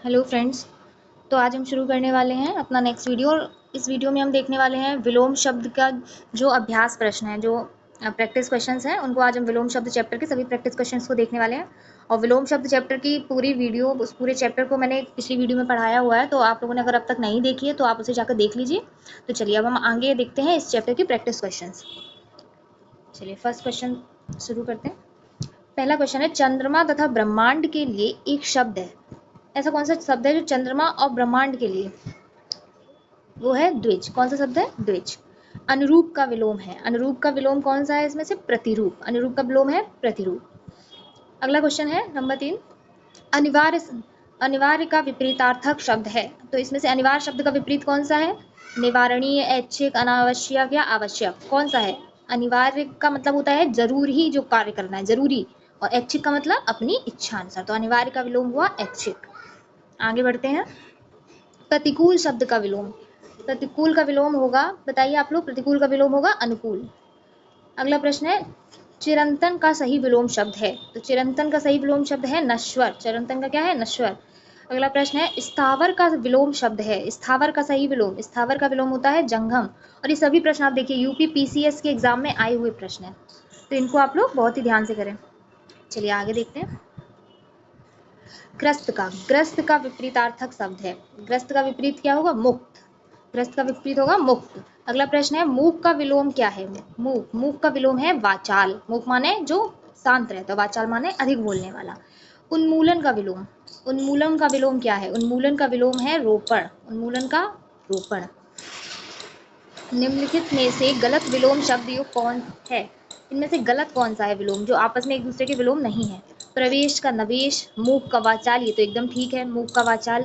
Hello friends. तो आज हम शुरू करने वाले हैं अपना नेक्स्ट वीडियो। इस वीडियो में हम देखने वाले हैं विलोम शब्द का जो अभ्यास प्रश्न है, जो प्रैक्टिस क्वेश्चंस हैं, उनको आज हम विलोम शब्द चैप्टर के सभी प्रैक्टिस क्वेश्चंस को देखने वाले हैं। और विलोम शब्द चैप्टर की पूरी वीडियो, उस पूरे चैप्टर को मैंने पिछली वीडियो में पढ़ाया हुआ है, तो आप लोगों ने अगर अब तक नहीं देखी है तो आप उसे जाकर देख लीजिए। तो चलिए अब हम आगे देखते हैं इस चैप्टर की प्रैक्टिस क्वेश्चन। चलिए फर्स्ट क्वेश्चन शुरू करते हैं। पहला क्वेश्चन है, चंद्रमा तथा ब्रह्मांड के लिए एक शब्द है। ऐसा कौन सा शब्द है जो चंद्रमा और ब्रह्मांड के लिए? वो है द्विज। कौन सा शब्द है? द्विज। अनुरूप का विलोम है। अनुरूप का विलोम कौन सा है इसमें से? प्रतिरूप। अनुरूप का विलोम है प्रतिरूप। अगला क्वेश्चन है नंबर 3। अनिवार्य अनिवार्य का विपरीतार्थक शब्द है। तो इसमें से अनिवार्य शब्द का विपरीत कौन सा है? निवारणीय, ऐच्छिक, अनावश्यक या आवश्यक। कौन सा है? अनिवार्य का मतलब होता है जरूर ही जो कार्य करना है, जरूरी। और ऐच्छिक का मतलब अपनी इच्छा अनुसार। तो अनिवार्य का विलोम हुआ ऐच्छिक। आगे बढ़ते हैं। प्रतिकूल शब्द का विलोम। प्रतिकूल का विलोम होगा, बताइए आप लोग। प्रतिकूल का विलोम होगा अनुकूल। अगला प्रश्न है, चिरंतन का सही विलोम शब्द है। तो चिरंतन का सही विलोम शब्द है नश्वर। चिरंतन का क्या है? नश्वर। अगला प्रश्न है, स्थावर का विलोम शब्द है। स्थावर का सही विलोम, स्थावर का विलोम होता है जंगम। और ये सभी प्रश्न आप देखिए यूपी पीसीएस के एग्जाम में आए हुए प्रश्न है, तो इनको आप लोग बहुत ही ध्यान से करें। चलिए आगे देखते हैं। ग्रस्त का विपरीतार्थक शब्द है। ग्रस्त का विपरीत क्या होगा? मुक्त। ग्रस्त का विपरीत होगा मुक्त। अगला प्रश्न है, मूक का विलोम क्या है? मूक, मूक का विलोम है वाचाल। मूक माने जो शांत रहता है, वाचाल माने अधिक बोलने वाला। उन्मूलन का विलोम। उन्मूलन का विलोम क्या है? उन्मूलन का विलोम है रोपण। उन्मूलन का रोपण। निम्नलिखित में से गलत विलोम शब्द युक्त कौन है? इनमें से गलत कौन सा है विलोम जो आपस में एक दूसरे के विलोम नहीं है? प्रवेश का नवेश, मूक का वाचाल, ये तो एकदम ठीक है, मूक का वाचाल।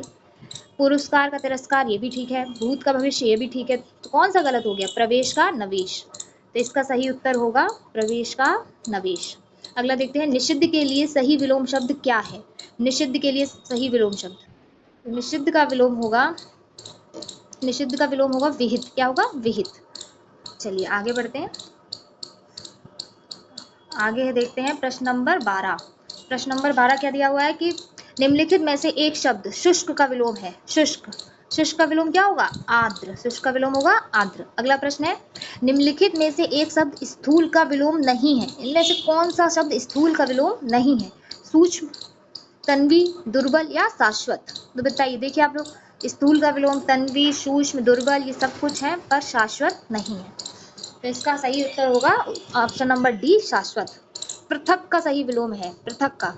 पुरस्कार का तिरस्कार, ये भी ठीक है। भूत का भविष्य, ये भी ठीक है। तो कौन सा गलत हो गया? प्रवेश का नवेश। तो इसका सही उत्तर होगा प्रवेश का नवेश। अगला देखते हैं, निषिद्ध के लिए सही विलोम शब्द क्या है? निषिद्ध के लिए सही विलोम शब्द, निषिद्ध का विलोम होगा, निषिद्ध का विलोम होगा विहित। क्या होगा? विहित। चलिए आगे बढ़ते हैं। आगे देखते हैं प्रश्न नंबर 12। प्रश्न नंबर 12 क्या दिया हुआ है कि निम्नलिखित में से एक शब्द शुष्क का विलोम है। शुष्क, शुष्क का विलोम क्या होगा? आर्द्र। शुष्क का विलोम होगा आर्द्र। अगला प्रश्न है, निम्नलिखित में से एक शब्द स्थूल का विलोम नहीं है। इनमें से कौन सा शब्द स्थूल का विलोम नहीं है? सूक्ष्म, तन्वी, दुर्बल या शाश्वत। तो बताइए, देखिए आप लोग, स्थूल का विलोम तन्वी, सूक्ष्म, दुर्बल, ये सब कुछ है, पर शाश्वत नहीं है। तो इसका सही उत्तर होगा ऑप्शन नंबर डी, शाश्वत। पृथक का सही विलोम है। पृथक का,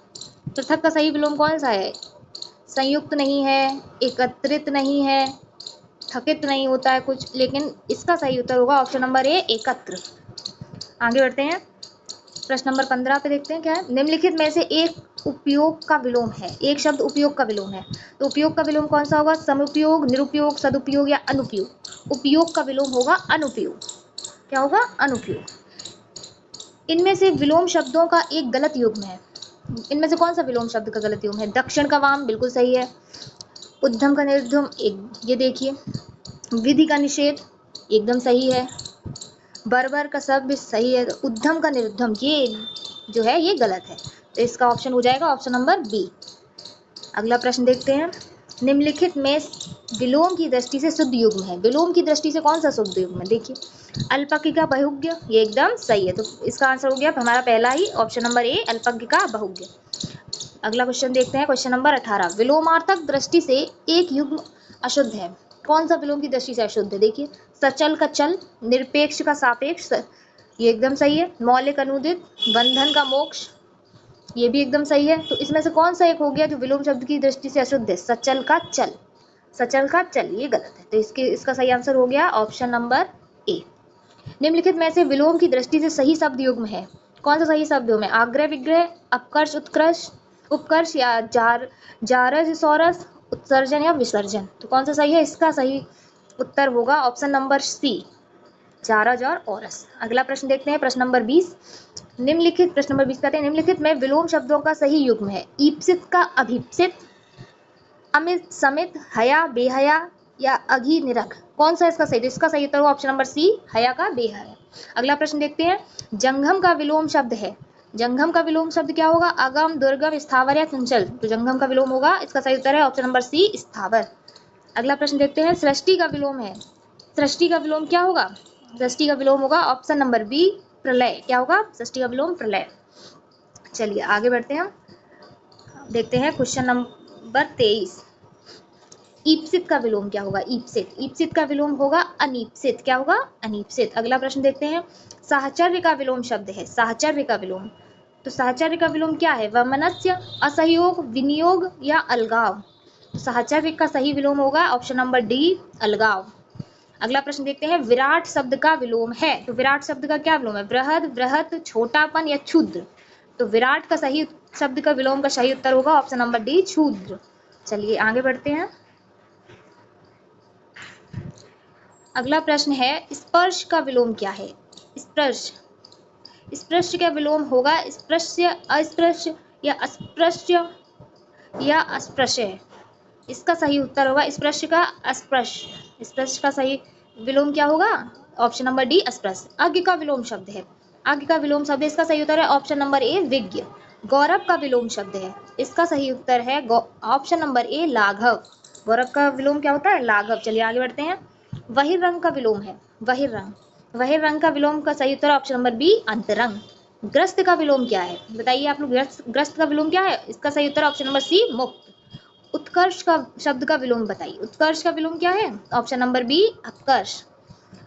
पृथक का सही विलोम कौन सा है? संयुक्त नहीं है, एकत्रित नहीं है, थकित नहीं होता है कुछ, लेकिन इसका सही उत्तर होगा ऑप्शन नंबर ए, एकत्र। आगे बढ़ते हैं। प्रश्न नंबर 15 पे देखते हैं क्या है। निम्नलिखित में से एक उपयोग का विलोम है। एक शब्द उपयोग का विलोम है, तो उपयोग का विलोम कौन सा होगा? समुपयोग, निरुपयोग, सदुपयोग या अनुपयोग। उपयोग का विलोम होगा अनुपयोग। क्या होगा? अनुपयोग। इनमें से विलोम शब्दों का एक गलत युग्म है। इनमें से कौन सा विलोम शब्द का गलत युग्म है? दक्षिण का वाम, बिल्कुल सही है। उद्यम का निर्धम, एक ये देखिए। विधि का निषेध, एकदम सही है। बर्बर का सब भी सही है। उद्यम का निर्धम, ये जो है ये गलत है। तो इसका ऑप्शन हो जाएगा ऑप्शन नंबर बी। अगला प्रश्न देखते हैं। निम्नलिखित में विलोम की दृष्टि से शुद्ध युग्म है। विलोम की दृष्टि से कौन सा शुद्ध युग्म है? देखिए, अल्पज्ञ का बहुज्ञ, ये एकदम सही है। तो इसका आंसर हो गया हमारा पहला ही, ऑप्शन नंबर ए, अल्पज्ञ का बहुज्ञ। अगला क्वेश्चन देखते हैं, क्वेश्चन नंबर 18। विलोमार्थक दृष्टि से एक युग्म अशुद्ध है। कौन सा विलोम की दृष्टि से अशुद्ध है? देखिए, सचल का चल, निरपेक्ष का सापेक्ष, ये एकदम सही है। मौलिक अनुदित, बंधन का मोक्ष, ये भी एकदम सही है। तो इसमें से कौन सा एक हो गया जो विलोम शब्द की दृष्टि से अशुद्ध है? सचल का चल। सचल का चल, ये गलत है। तो इसका सही आंसर हो गया ऑप्शन नंबर ए। निम्नलिखित में से विलोम की दृष्टि से सही शब्द युग्म है। कौन सा सही शब्द युग्म है? आग्रह विग्रह, अपकर्ष उत्कर्ष, उपकर्ष या जारज सौरस, उत्सर्जन या विसर्जन। तो कौन सा सही है? इसका सही उत्तर होगा ऑप्शन नंबर सी, जारज और औरस। अगला प्रश्न देखते हैं, प्रश्न नंबर 20। निम्नलिखित, प्रश्न नंबर 20 कहते हैं, निम्नलिखित में विलोम शब्दों का सही युग्म है। ईप्सित का अभीप्सित, अमित समित, हया बेहया या अघी निरख। कौन सा इसका सही? तो इसका सही उत्तर होगा ऑप्शन नंबर सी, हया का बेहया। अगला प्रश्न देखते हैं। जंघम का विलोम शब्द है। जंगम का विलोम शब्द क्या होगा? अगम, दुर्गम, स्थावर या चंचल। तो जंगम का विलोम होगा, इसका सही उत्तर है ऑप्शन नंबर सी, स्थावर। अगला प्रश्न देखते हैं, सृष्टि का विलोम है। सृष्टि का विलोम क्या होगा? सृष्टि का विलोम होगा ऑप्शन नंबर बी, प्रलय। क्या होगा? सृष्टि का विलोम प्रलय। चलिए आगे बढ़ते हैं, देखते हैं क्वेश्चन नंबर 23। ईप्सित का विलोम क्या होगा? ईप्सित। ईप्सित का विलोम होगा अनीप्सित। क्या होगा? अनीप्सित। अगला प्रश्न देखते हैं, साहचर्य का विलोम शब्द है। साहचर्य का विलोम, तो साहचर्य का विलोम क्या है? वमनस्य, असहयोग, विनियोग या अलगाव। तो साहचर्य का सही विलोम होगा ऑप्शन नंबर डी, अलगाव। अगला प्रश्न देखते हैं, विराट शब्द का विलोम है। तो विराट शब्द का क्या विलोम है? बृहद, बृहत, छोटापन या क्षुद्र। तो विराट का सही शब्द का विलोम का सही उत्तर होगा ऑप्शन नंबर डी, क्षुद्र। चलिए आगे बढ़ते हैं, अगला प्रश्न है, स्पर्श का विलोम क्या है? स्पर्श। स्पर्श का विलोम होगा स्पृश्य, अस्पृश्य या अस्पृश्य या अस्पृश्य। इसका सही उत्तर होगा स्पृश्य का अस्पृश्य। स्पृश्य का सही विलोम क्या होगा? ऑप्शन नंबर डी, अस्पृश्य। अज्ञ का विलोम शब्द है। अज्ञ का विलोम शब्द, इसका सही उत्तर है ऑप्शन नंबर ए, विज्ञ। गौरव का विलोम शब्द है। इसका सही उत्तर है ऑप्शन नंबर ए, लाघव। गौरव का विलोम क्या होता है? लाघव। चलिए आगे बढ़ते हैं, बहिर्रंग का विलोम है। बहिर्रंग। बहिर्रंग का विलोम का सही उत्तर ऑप्शन नंबर बी, अंतरंग। ग्रस्त का विलोम क्या है? बताइए आप लोग, ग्रस्त का विलोम क्या है? इसका सही उत्तर ऑप्शन नंबर सी, मुक्त। उत्कर्ष का शब्द का विलोम बताइए। उत्कर्ष का विलोम क्या है? ऑप्शन नंबर बी, अपकर्ष।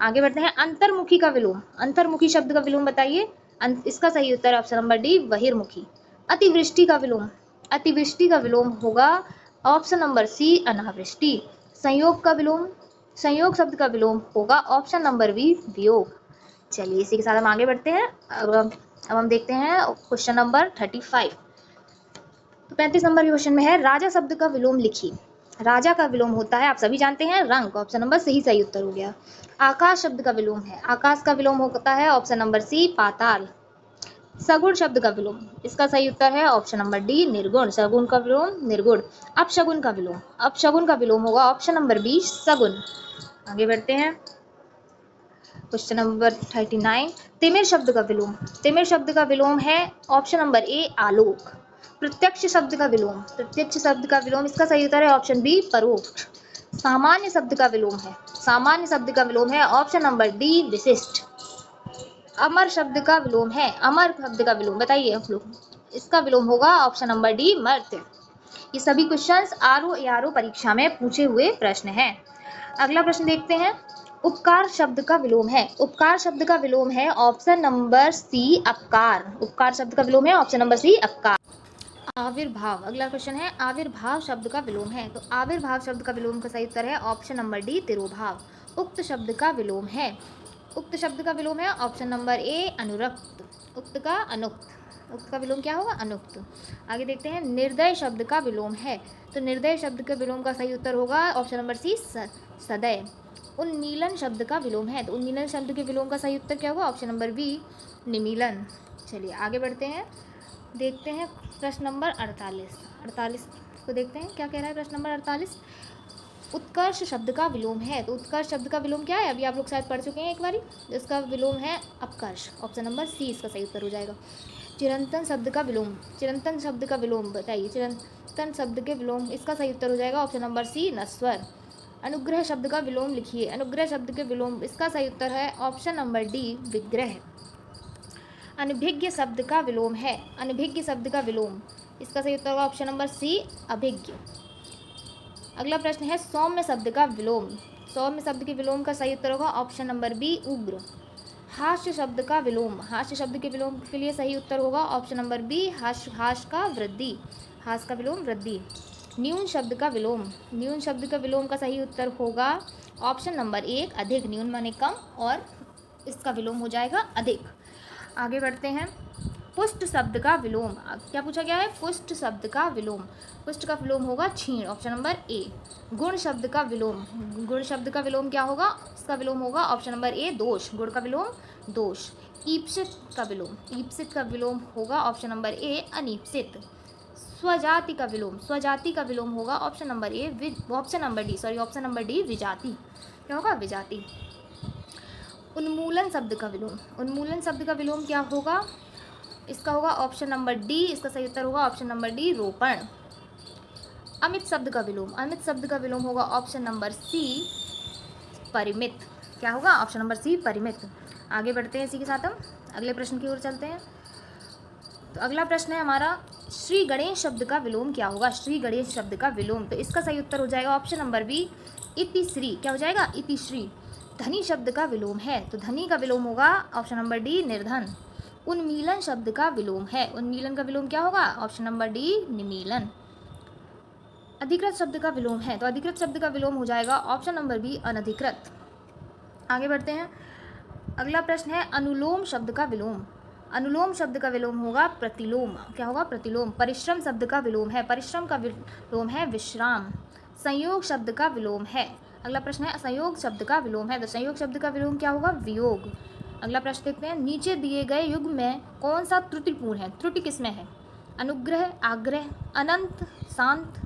आगे बढ़ते हैं, अंतर्मुखी का विलोम। अंतर्मुखी शब्द का विलोम बताइए। इसका सही उत्तर ऑप्शन नंबर डी, बहिर्मुखी। अतिवृष्टि का विलोम। अतिवृष्टि का विलोम होगा ऑप्शन नंबर सी, अनावृष्टि। संयोग का विलोम। संयोग शब्द का विलोम होगा ऑप्शन नंबर बी, वियोग। चलिए इसी के साथ हम आगे बढ़ते हैं। अब हम देखते हैं क्वेश्चन नंबर 35। तो 35 नंबर के क्वेश्चन में है, राजा शब्द का विलोम लिखिए। राजा का विलोम होता है, आप सभी जानते हैं, रंग। ऑप्शन नंबर सी सही उत्तर हो गया। आकाश शब्द का विलोम है। आकाश का विलोम होता है ऑप्शन नंबर सी, पाताल। सगुण शब्द का विलोम, इसका सही उत्तर है ऑप्शन नंबर डी, निर्गुण। सगुण का विलोम निर्गुण। अपशगुन का विलोम। अपशगुन का विलोम होगा ऑप्शन नंबर बी, सगुन। आगे बढ़ते हैं, क्वेश्चन नंबर 39। तिमिर शब्द का विलोम। तिमिर शब्द का विलोम है ऑप्शन नंबर ए, आलोक। प्रत्यक्ष शब्द का विलोम। प्रत्यक्ष शब्द का विलोम, इसका सही उत्तर है ऑप्शन बी, परोक्ष। सामान्य शब्द का विलोम है। सामान्य शब्द का विलोम है ऑप्शन नंबर डी, विशिष्ट। अमर शब्द का विलोम है। अमर शब्द का विलोम बताइए आप लोग। इसका विलोम होगा ऑप्शन नंबर डी, मर्त्य। ये सभी क्वेश्चंस आरओ एआरओ परीक्षा में पूछे हुए प्रश्न हैं। अगला प्रश्न देखते हैं, उपकार शब्द का विलोम है। उपकार शब्द का विलोम है ऑप्शन नंबर सी, अपकार। उपकार शब्द का विलोम है ऑप्शन नंबर सी, अपकार। आविर्भाव। अगला क्वेश्चन है, आविर्भाव शब्द का विलोम है। तो आविर्भाव शब्द का विलोम का सही उत्तर है ऑप्शन नंबर डी, तिरोभाव। उक्त शब्द का विलोम है। उक्त शब्द का विलोम है ऑप्शन नंबर ए, अनुरक्त। उक्त का अनुक्त। उक्त का विलोम क्या होगा? अनुक्त। आगे देखते हैं, निर्दय शब्द का विलोम है। तो निर्दय शब्द के विलोम का सही उत्तर होगा ऑप्शन नंबर सी, सदय। उन्मीलन शब्द का विलोम है। तो उन्मीलन शब्द के विलोम का सही उत्तर क्या होगा? ऑप्शन नंबर बी, निमीलन। चलिए आगे बढ़ते हैं, देखते हैं प्रश्न नंबर 48 को देखते हैं क्या कह रहा है प्रश्न नंबर 48। उत्कर्ष शब्द का विलोम है। तो उत्कर्ष शब्द का विलोम क्या है? अभी आप लोग शायद पढ़ चुके हैं एक बारी। इसका विलोम है अपकर्ष। ऑप्शन नंबर सी इसका सही उत्तर हो जाएगा। चिरंतन शब्द का विलोम। चिरंतन शब्द का विलोम बताइए। चिरंतन शब्द के विलोम, इसका सही उत्तर हो जाएगा ऑप्शन नंबर सी, नश्वर। अनुग्रह शब्द का विलोम लिखिए। अनुग्रह शब्द के विलोम, इसका सही उत्तर है ऑप्शन नंबर डी, विग्रह। अनभिज्ञ शब्द का विलोम है। अनभिज्ञ शब्द का विलोम, इसका सही उत्तर होगा ऑप्शन नंबर सी, अभिज्ञ। अगला प्रश्न है, सौम्य शब्द का विलोम। सौम्य शब्द के विलोम का सही उत्तर होगा ऑप्शन नंबर बी, उग्र। हास्य शब्द का विलोम। हास्य शब्द के विलोम के लिए सही उत्तर होगा ऑप्शन नंबर बी, हास का वृद्धि। हास का विलोम वृद्धि। न्यून शब्द का विलोम। न्यून शब्द का विलोम का सही उत्तर होगा ऑप्शन नंबर एक, अधिक। न्यून माने कम और इसका विलोम हो जाएगा अधिक। आगे बढ़ते हैं, पुष्ट शब्द का विलोम। क्या पूछा गया है? पुष्ट शब्द का विलोम। पुष्ट का विलोम होगा क्षीण। ऑप्शन नंबर ए। गुण शब्द का विलोम। गुण शब्द का विलोम क्या होगा? इसका विलोम होगा ऑप्शन नंबर ए, दोष। गुण का विलोम दोष। ईप्सित का विलोम। ईप्सित का विलोम होगा ऑप्शन नंबर ए, अनीप्सित। स्वजाति का विलोम। स्वजाति का विलोम होगा option number A, option number D, विजाति। क्या होगा? विजाति। उन्मूलन शब्द का विलोम। उन्मूलन शब्द का विलोम क्या होगा? इसका होगा ऑप्शन नंबर डी, इसका सही उत्तर होगा ऑप्शन नंबर डी, रोपण। अमित शब्द का विलोम, अमित शब्द का विलोम होगा ऑप्शन नंबर सी, परिमित। क्या होगा? ऑप्शन नंबर सी, परिमित। आगे बढ़ते हैं, इसी के साथ हम अगले प्रश्न की ओर चलते हैं। तो अगला प्रश्न है हमारा, श्री गणेश शब्द का विलोम क्या होगा? श्री गणेश शब्द का विलोम, तो इसका सही उत्तर हो जाएगा ऑप्शन नंबर बी, इतिश्री। क्या हो जाएगा? इतिश्री। धनी शब्द का विलोम है, तो धनी का विलोम होगा ऑप्शन नंबर डी, निर्धन। उन्मीलन शब्द का विलोम है, उन्मीलन का विलोम क्या होगा? ऑप्शन नंबर डी, निमीलन। अधिकृत शब्द का विलोम है, तो अधिकृत शब्द का विलोम हो जाएगा ऑप्शन नंबर बी, अनधिकृत। आगे बढ़ते हैं, अगला प्रश्न है, अनुलोम शब्द का विलोम। अनुलोम शब्द का विलोम होगा प्रतिलोम। क्या होगा? प्रतिलोम। परिश्रम शब्द का विलोम है, परिश्रम का विलोम है विश्राम। संयोग शब्द का विलोम है, अगला प्रश्न है, संयोग शब्द का विलोम है, तो संयोग शब्द का विलोम क्या होगा? वियोग। अगला प्रश्न देखते हैं, नीचे दिए गए युग में कौन सा त्रुटिपूर्ण है? त्रुटि किसमें है? अनुग्रह, आग्रह, अनंत, शांत,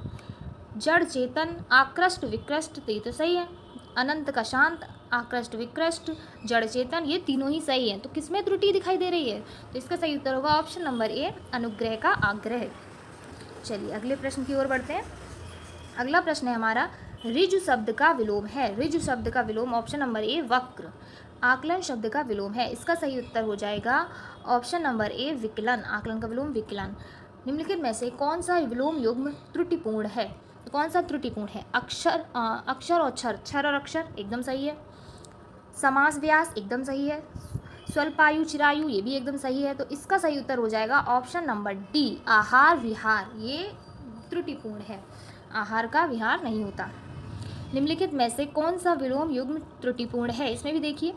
जड़ चेतन, आकृष्ट, विकृष्ट। तो ये तो सही है, अनंत का शांत, आकृष्ट विकृष्ट, जड़ चेतन, ये तीनों ही सही है। तो किसमें त्रुटि दिखाई दे रही है? तो इसका सही उत्तर होगा ऑप्शन नंबर ए, अनुग्रह का आग्रह। चलिए अगले प्रश्न की ओर बढ़ते हैं। अगला प्रश्न है हमारा, ऋजु शब्द का विलोम है। ऋजु शब्द का विलोम ऑप्शन नंबर ए, वक्र। आकलन शब्द का विलोम है, इसका सही उत्तर हो जाएगा ऑप्शन नंबर ए, विकलन। आकलन का विलोम विकलन। निम्नलिखित में से कौन सा विलोम युग्म त्रुटिपूर्ण है? तो कौन सा त्रुटिपूर्ण है? अक्षर और क्षर, क्षर और अक्षर एकदम सही है। समास व्यास एकदम सही है। स्वल्पायु चिरायु ये भी एकदम सही है। तो इसका सही उत्तर हो जाएगा ऑप्शन नंबर डी, आहार विहार, ये त्रुटिपूर्ण है, आहार का विहार नहीं होता। निम्नलिखित में से कौन सा विलोम युग्म त्रुटिपूर्ण है? इसमें भी देखिए,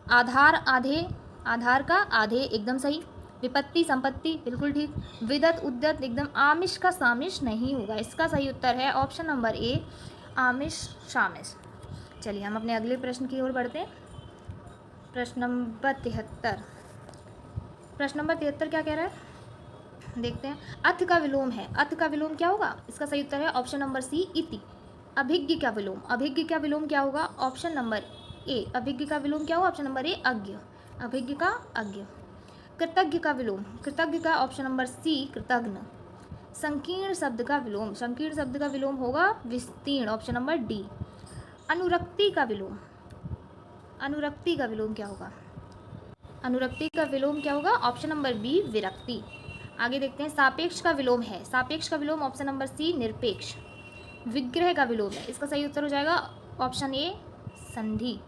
आधार आधे, आधार का आधे एकदम सही। विपत्ति संपत्ति बिल्कुल ठीक। विदत उद्दत एकदम। आमिष का सामिष नहीं होगा, इसका सही उत्तर है ऑप्शन नंबर ए, आमिष शामिष। चलिए हम अपने अगले प्रश्न की ओर बढ़ते हैं। प्रश्न नंबर 73। प्रश्न नंबर 73 क्या कह रहा है? देखते हैं। अथ का विलोम है, अथ का विलोम क्या होगा? इसका सही उत्तर है ऑप्शन नंबर सी, इति। अभिज्ञ का विलोम, अभिज्ञ का विलोम क्या होगा? ऑप्शन नंबर ए, अभिज्ञ का विलोम क्या होगा? ऑप्शन नंबर ए, अज्ञ। अभिज्ञ का अज्ञ। कृतज्ञ का विलोम, कृतज्ञ का ऑप्शन नंबर सी, कृतघ्न। संकीर्ण शब्द का विलोम, संकीर्ण शब्द का विलोम होगा विस्तीर्ण, ऑप्शन नंबर डी। अनुरक्ति का विलोम, अनुरक्ति का विलोम क्या होगा? अनुरक्ति का विलोम क्या होगा? ऑप्शन नंबर बी, विरक्ति। आगे देखते हैं, सापेक्ष का विलोम है, सापेक्ष का विलोम ऑप्शन नंबर सी, निरपेक्ष। विग्रह का विलोम है, इसका सही उत्तर हो जाएगा ऑप्शन ए, संधि।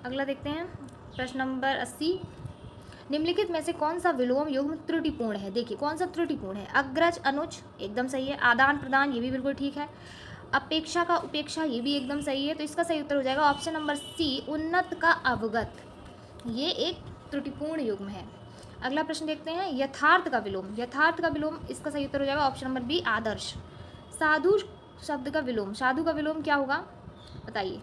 अगला देखते हैं, प्रश्न नंबर 80। निम्नलिखित में से कौन सा विलोम युग्म त्रुटिपूर्ण है? देखिए कौन सा त्रुटिपूर्ण है? अग्रज अनुज एकदम सही है। आदान प्रदान ये भी बिल्कुल ठीक है। अपेक्षा का उपेक्षा ये भी एकदम सही है। तो इसका सही उत्तर हो जाएगा ऑप्शन नंबर सी, उन्नत का अवगत, ये एक त्रुटिपूर्ण युग्म है। अगला प्रश्न देखते हैं, यथार्थ का विलोम, यथार्थ का विलोम, इसका सही उत्तर हो जाएगा ऑप्शन नंबर बी, आदर्श। साधु शब्द का विलोम, साधु का विलोम क्या होगा बताइए?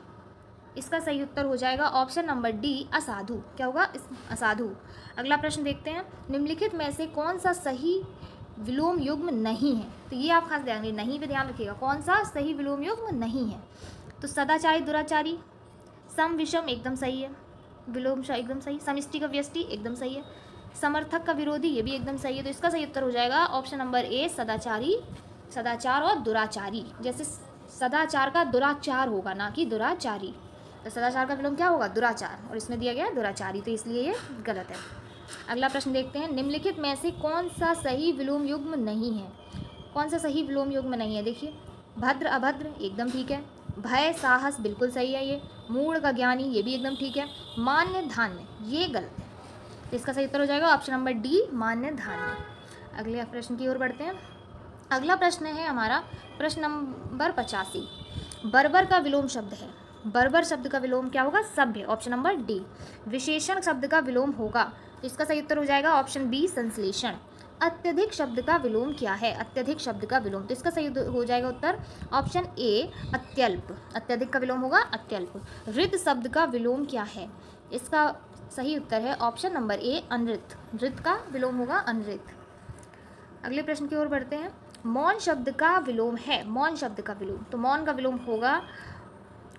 इसका सही उत्तर हो जाएगा ऑप्शन नंबर डी, असाधु। क्या होगा? असाधु। अगला प्रश्न देखते हैं, निम्नलिखित में से कौन सा सही विलोम युग्म नहीं है? तो ये आप खास ध्यान, नहीं पे ध्यान रखिएगा, कौन सा सही विलोम युग्म नहीं है? तो सदाचारी दुराचारी, सम विषम एकदम सही है, विलोम एकदम सही। समिष्टि का व्यष्टि एकदम सही है। समर्थक का विरोधी ये भी एकदम सही है। तो इसका सही उत्तर हो जाएगा ऑप्शन नंबर ए, सदाचारी, सदाचार और दुराचारी। जैसे सदाचार का दुराचार होगा, ना कि दुराचारी। तो सदाचार का विलोम क्या होगा? दुराचार, और इसमें दिया गया दुराचारी, तो इसलिए ये गलत है। अगला प्रश्न देखते हैं, निम्नलिखित में से कौन सा सही विलोम युग्म नहीं है? कौन सा सही विलोम युग्म नहीं है? देखिए, भद्र अभद्र एकदम ठीक है। भय साहस बिल्कुल सही है। ये मूढ़ का ज्ञानी ये भी एकदम ठीक है। मान्य धान्य ये गलत है। तो इसका सही उत्तर हो जाएगा ऑप्शन नंबर डी, मान्य धान्य। अगले प्रश्न की ओर बढ़ते हैं। अगला प्रश्न है हमारा प्रश्न नंबर 85। बर्बर का विलोम शब्द है, बर्बर शब्द का विलोम क्या होगा? सभ्य, ऑप्शन नंबर डी। विशेषण शब्द का विलोम होगा, तो इसका सही उत्तर हो जाएगा ऑप्शन बी, संश्लेषण। अत्यधिक शब्द का विलोम क्या है? अत्यधिक शब्द का विलोम, तो इसका सही हो जाएगा उत्तर ऑप्शन ए, अत्यल्प। अत्यधिक का विलोम होगा अत्यल्प। ऋत शब्द का विलोम क्या है? इसका सही उत्तर है ऑप्शन नंबर ए, अनृत। ऋत का विलोम होगा अनृत। अगले प्रश्न की ओर बढ़ते हैं। मौन शब्द का विलोम है, मौन शब्द का विलोम, तो मौन का विलोम होगा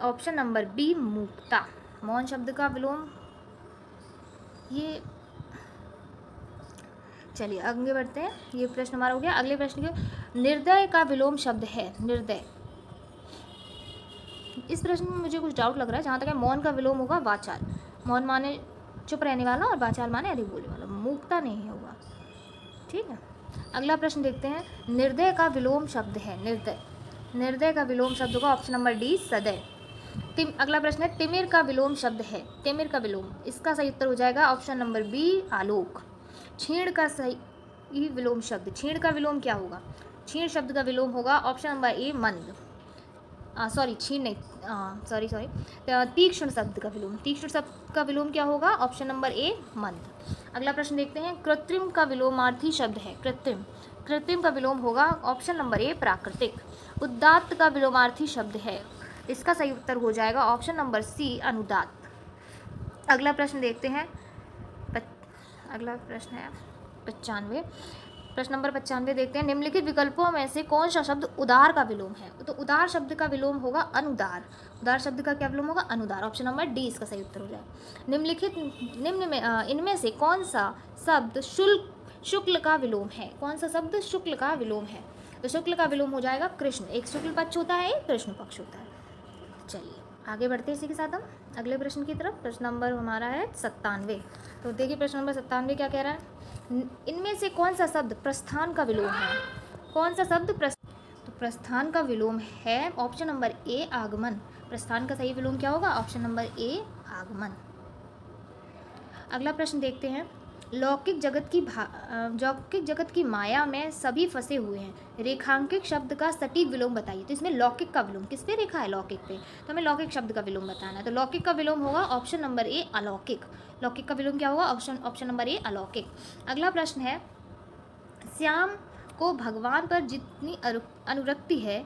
ऑप्शन नंबर बी, मूकता। मौन शब्द का विलोम ये चलिए आगे बढ़ते हैं, ये प्रश्न हमारा हो गया। अगले प्रश्न के निर्दय का विलोम शब्द है निर्दय। इस प्रश्न में मुझे कुछ डाउट लग रहा है, जहाँ तक है मौन का विलोम होगा वाचाल। मौन माने चुप रहने वाला और वाचाल माने अधिक बोलने वाला, मूकता नहीं होगा। ठीक है, अगला प्रश्न देखते हैं। निर्दय का विलोम शब्द है निर्दय। निर्दय का विलोम शब्द होगा ऑप्शन नंबर डी सदय। अगला प्रश्न है तिमिर का विलोम शब्द है तिमिर का विलोम, इसका सही उत्तर हो जाएगा ऑप्शन नंबर बी आलोक। छीण का सही विलोम शब्द, छीण का विलोम क्या होगा? छीण शब्द का विलोम होगा ऑप्शन नंबर ए मंद। सॉरी छीण नहीं, सॉरी तीक्ष्ण शब्द का विलोम, तीक्ष्ण शब्द का विलोम क्या होगा? ऑप्शन नंबर ए मंद। अगला प्रश्न देखते हैं। कृत्रिम का विलोमार्थी शब्द है कृत्रिम। कृत्रिम का विलोम होगा ऑप्शन नंबर ए प्राकृतिक। उदात्त का विलोमार्थी शब्द है, इसका सही उत्तर हो जाएगा ऑप्शन नंबर सी अनुदात्त। अगला प्रश्न देखते हैं। अगला प्रश्न है 95। प्रश्न नंबर 95 देखते हैं। निम्नलिखित विकल्पों में से कौन सा शब्द उदार का विलोम है? तो उदार शब्द का विलोम होगा अनुदार। उदार शब्द का क्या विलोम होगा? अनुदार। ऑप्शन नंबर डी इसका सही उत्तर हो जाएगा। निम्न में इनमें से कौन सा शब्द शुक्ल का विलोम है? कौन सा शब्द शुक्ल का विलोम है? तो शुक्ल का विलोम हो जाएगा कृष्ण। एक शुक्ल पक्ष होता है, एक कृष्ण पक्ष होता है। चलिए आगे बढ़ते हैं इसी के साथ हम अगले प्रश्न की तरफ। प्रश्न नंबर हमारा है 97। तो देखिए प्रश्न नंबर 97 क्या कह रहा है। इनमें से कौन सा शब्द प्रस्थान का विलोम है? कौन सा शब्द तो प्रस्थान का विलोम है ऑप्शन नंबर ए आगमन। प्रस्थान का सही विलोम क्या होगा? ऑप्शन नंबर ए आगमन। अगला प्रश्न देखते हैं। लौकिक जगत की माया में सभी फंसे हुए हैं, रेखांकित शब्द का सटीक विलोम बताइए। तो इसमें लौकिक का विलोम किस पे रेखा है? लौकिक पे, तो हमें लौकिक शब्द का विलोम बताना है। तो लौकिक का विलोम होगा ऑप्शन नंबर ए अलौकिक। लौकिक का विलोम क्या होगा? ऑप्शन नंबर ए अलौकिक। अगला प्रश्न है। श्याम को भगवान पर जितनी अनुरक्ति है,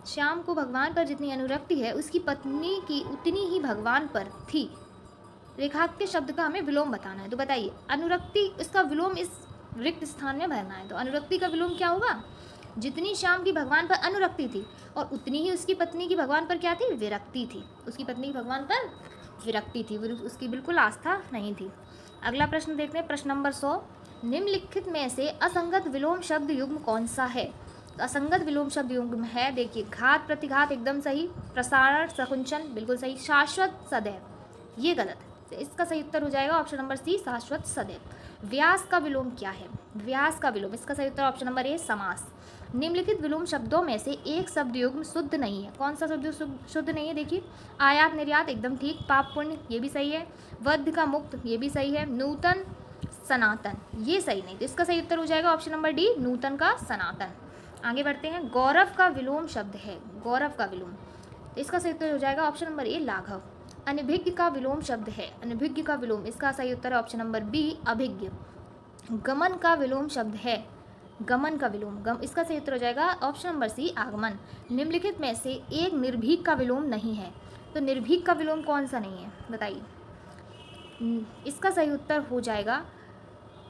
श्याम को भगवान पर जितनी अनुरक्ति है उसकी पत्नी की उतनी ही भगवान पर थी। रेखांकित शब्द का हमें विलोम बताना है। तो बताइए अनुरक्ति, इसका विलोम इस रिक्त स्थान में भरना है। तो अनुरक्ति का विलोम क्या होगा? जितनी श्याम की भगवान पर अनुरक्ति थी और उतनी ही उसकी पत्नी की भगवान पर क्या थी? विरक्ति थी। उसकी पत्नी की भगवान पर विरक्ति थी, उसकी बिल्कुल आस्था नहीं थी। अगला प्रश्न देखते हैं। प्रश्न नंबर 100। निम्नलिखित में से असंगत विलोम शब्द युग्म कौन सा है? तो असंगत विलोम शब्द युग्म है, देखिए घात प्रतिघात एकदम सही, प्रसारण सकुंचन बिल्कुल सही, शाश्वत सदैव ये गलत है। तो इसका सही उत्तर हो जाएगा ऑप्शन नंबर सी शाश्वत सदैव। व्यास का विलोम क्या है? व्यास का विलोम, इसका सही उत्तर ऑप्शन नंबर ए समास। निम्नलिखित विलोम शब्दों में से एक शब्द युग्म शुद्ध नहीं है। कौन सा शब्द शुद्ध नहीं है? देखिए आयात निर्यात एकदम ठीक, पाप पुण्य ये भी सही है, वध का मुक्त ये भी सही है, नूतन सनातन ये सही नहीं। तो इसका सही उत्तर हो जाएगा ऑप्शन नंबर डी नूतन का सनातन। आगे बढ़ते हैं। गौरव का विलोम शब्द है गौरव का विलोम, तो इसका सही उत्तर हो जाएगा ऑप्शन नंबर ए लाघव। अनभिज्ञ का विलोम शब्द है अनभिज्ञ का विलोम, इसका सही उत्तर है ऑप्शन नंबर बी अभिज्ञ। गमन का विलोम शब्द है गमन का विलोम, इसका सही उत्तर हो जाएगा ऑप्शन नंबर सी आगमन। निम्नलिखित में से एक निर्भीक का विलोम नहीं है। तो निर्भीक का विलोम कौन सा नहीं है बताइए? इसका सही उत्तर हो जाएगा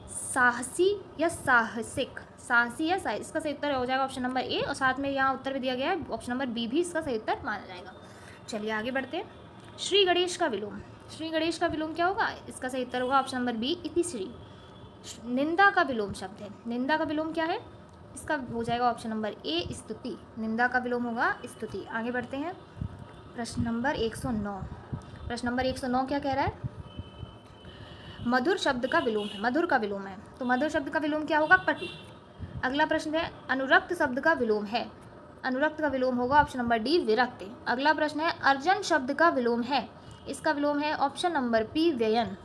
साहसी या साहसिक, साहसी या इसका सही उत्तर हो जाएगा ऑप्शन नंबर ए, और साथ में यहाँ उत्तर भी दिया गया है ऑप्शन नंबर बी भी इसका सही उत्तर माना जाएगा। चलिए आगे बढ़ते हैं। श्री गणेश का विलोम, श्री गणेश का विलोम क्या होगा? इसका सही उत्तर होगा ऑप्शन नंबर बी इति श्री। निंदा का विलोम शब्द है, निंदा का विलोम क्या है? इसका हो जाएगा ऑप्शन नंबर ए स्तुति। निंदा का विलोम होगा स्तुति। आगे बढ़ते हैं। प्रश्न नंबर 109। प्रश्न नंबर 109 क्या कह रहा है? मधुर शब्द का विलोम है, मधुर का विलोम है। तो मधुर शब्द का विलोम क्या होगा? पटु। अगला प्रश्न है। अनुरक्त शब्द का विलोम है, अनुरक्त का विलोम होगा ऑप्शन नंबर डी विरक्त। अगला प्रश्न है। अर्जन शब्द का विलोम है, इसका विलोम है ऑप्शन नंबर पी व्ययन,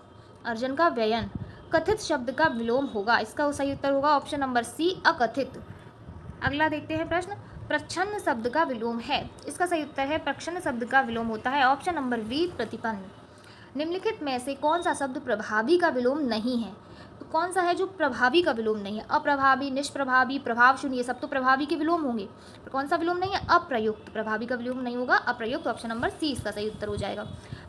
अर्जन का व्ययन। कथित शब्द का विलोम होगा, इसका सही उत्तर होगा ऑप्शन नंबर सी अकथित। अगला देखते हैं प्रश्न। प्रच्छन्न शब्द का विलोम है, इसका सही उत्तर है प्रच्छन्न शब्द का विलोम होता है ऑप्शन नंबर बी प्रतिपन्न। निम्नलिखित में से कौन सा शब्द प्रभावी का विलोम नहीं है? तो कौन सा है जो प्रभावी का विलोम नहीं है? अप्रभावी, निष्प्रभावी, प्रभाव शून्य, ये सब तो प्रभावी के विलोम होंगे, पर कौन सा विलोम नहीं है? अप्रयुक्त। प्रभावी का विलोम नहीं होगा, अप्रयुक्त। ऑप्शन नंबर सी इसका सही उत्तर हो जाएगा।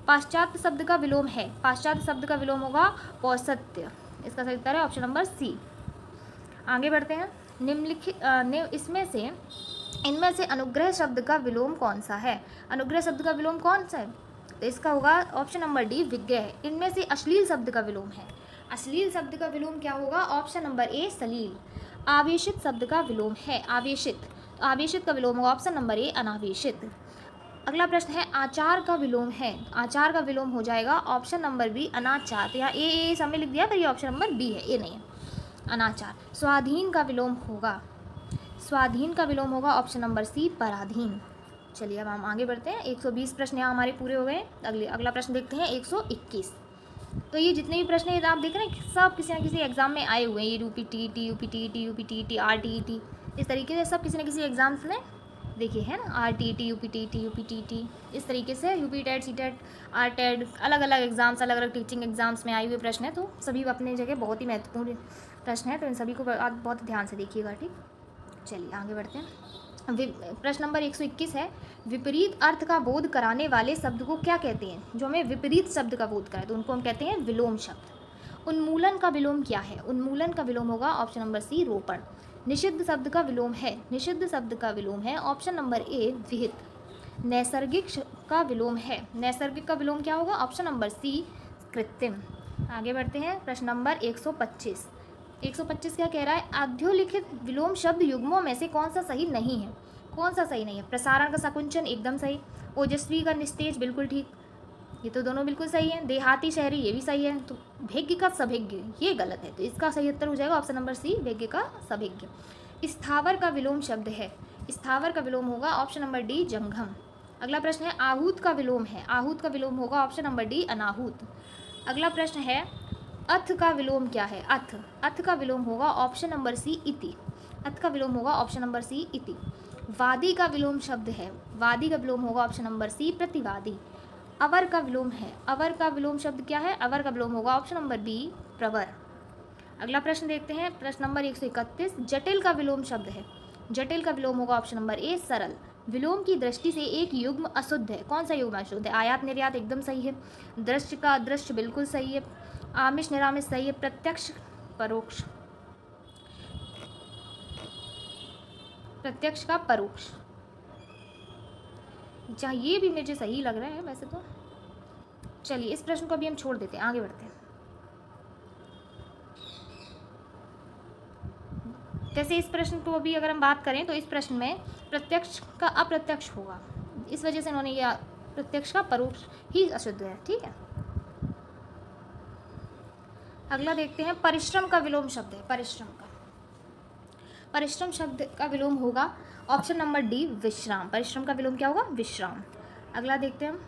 पाश्चात्य शब्द का विलोम है, पाश्चात्य शब्द का विलोम होगा पौसत्य, इसका सही उत्तर है ऑप्शन नंबर सी। आगे बढ़ते हैं। इनमें से अनुग्रह शब्द का विलोम कौन सा है? अनुग्रह शब्द का विलोम कौन सा है? तो इसका होगा ऑप्शन नंबर डी विग्रह। इनमें से अश्लील शब्द का विलोम है, अश्लील शब्द का विलोम क्या होगा? ऑप्शन नंबर ए सलील। आवेशित शब्द का विलोम है आवेशित, तो आवेशित का विलोम होगा ऑप्शन नंबर ए अनावेशित। अगला प्रश्न है आचार का विलोम है, आचार का विलोम हो जाएगा ऑप्शन नंबर बी अनाचार। तो यहाँ ए समय लिख दिया पर ये ऑप्शन नंबर बी है, ए नहीं है, अनाचार। स्वाधीन का विलोम होगा, स्वाधीन का विलोम होगा ऑप्शन नंबर सी पराधीन। चलिए अब हम आगे बढ़ते हैं। 120 प्रश्न यहाँ हमारे पूरे हो गए। अगला प्रश्न देखते हैं 121। तो ये जितने भी प्रश्न हैं आप देख रहे हैं सब किसी न किसी एग्जाम में आए हुए हैं। ये यूपीटीटी, यूपीटीटी, यूपीटीटी, आरटीईटी, इस तरीके से सब किसी न किसी एग्जाम्स में देखिए है ना, आरटीईटी, यूपीटीटी, यूपीटीटी, इस तरीके से यूपीटेट, सीटेट, आरटेड, अलग अलग एग्जाम्स, अलग अलग टीचिंग एग्जाम्स में आए हुए प्रश्न हैं। तो सभी अपनी जगह बहुत ही महत्वपूर्ण प्रश्न है, तो इन सभी को आप बहुत ध्यान से देखिएगा, ठीक। चलिए आगे बढ़ते हैं। प्रश्न नंबर 121 है विपरीत अर्थ का बोध कराने वाले शब्द को क्या कहते हैं? जो हमें विपरीत शब्द का बोध कराए तो उनको हम कहते हैं विलोम शब्द। उन्मूलन का विलोम क्या है? उन्मूलन का विलोम होगा ऑप्शन नंबर सी रोपण। निषिद्ध शब्द का विलोम है, निषिद्ध शब्द का विलोम है ऑप्शन नंबर ए विहित। नैसर्गिक का विलोम है, नैसर्गिक का विलोम क्या होगा? ऑप्शन नंबर सी कृत्रिम। आगे बढ़ते हैं। प्रश्न नंबर 125। 125 क्या कह रहा है? आद्योलिखित विलोम शब्द युग्मों में से कौन सा सही नहीं है? कौन सा सही नहीं है? प्रसारण का सकुंचन एकदम सही, ओजस्वी का निस्तेज बिल्कुल ठीक, ये तो दोनों बिल्कुल सही है। देहाती शहरी ये भी सही है। तो भेग्य का सभिज्ञ ये गलत है, तो इसका सही उत्तर हो जाएगा ऑप्शन नंबर सी भेग्य का सभिज्ञ। स्थावर का विलोम शब्द है, स्थावर का विलोम होगा ऑप्शन नंबर डी जंघम। अगला प्रश्न है आहूत का विलोम है, आहूत का विलोम होगा ऑप्शन नंबर डी अनाहूत। अगला प्रश्न है अथ का विलोम क्या है? अथ, अथ का विलोम होगा ऑप्शन नंबर सी इति, अथ का विलोम होगा ऑप्शन नंबर सी इति। वादी का विलोम शब्द है, वादी का विलोम होगा ऑप्शन नंबर सी प्रतिवादी। अवर का विलोम है, अवर का विलोम शब्द क्या है? अवर का विलोम होगा ऑप्शन नंबर बी प्रवर। अगला प्रश्न देखते हैं। प्रश्न नंबर 131 जटिल का विलोम शब्द है, जटिल का विलोम होगा ऑप्शन नंबर ए सरल। विलोम की दृष्टि से एक युग्म अशुद्ध है, कौन सा युग्म अशुद्ध है? आयात निर्यात एकदम सही है, दृश्य का अदृश्य बिल्कुल सही है, आमिष निरामिष सही है, प्रत्यक्ष परोक्ष, प्रत्यक्ष का परोक्ष, जहाँ ये भी मुझे सही लग रहा है वैसे तो। चलिए इस प्रश्न को अभी हम छोड़ देते हैं, आगे बढ़ते हैं। जैसे इस प्रश्न को अभी अगर हम बात करें तो इस प्रश्न में प्रत्यक्ष का अप्रत्यक्ष होगा, इस वजह से इन्होंने यह प्रत्यक्ष का परोक्ष ही अशुद्ध है, ठीक है। अगला देखते हैं परिश्रम का विलोम शब्द है, परिश्रम का, परिश्रम शब्द का विलोम होगा ऑप्शन नंबर डी विश्राम। परिश्रम का विलोम क्या होगा? विश्राम। अगला देखते हैं हम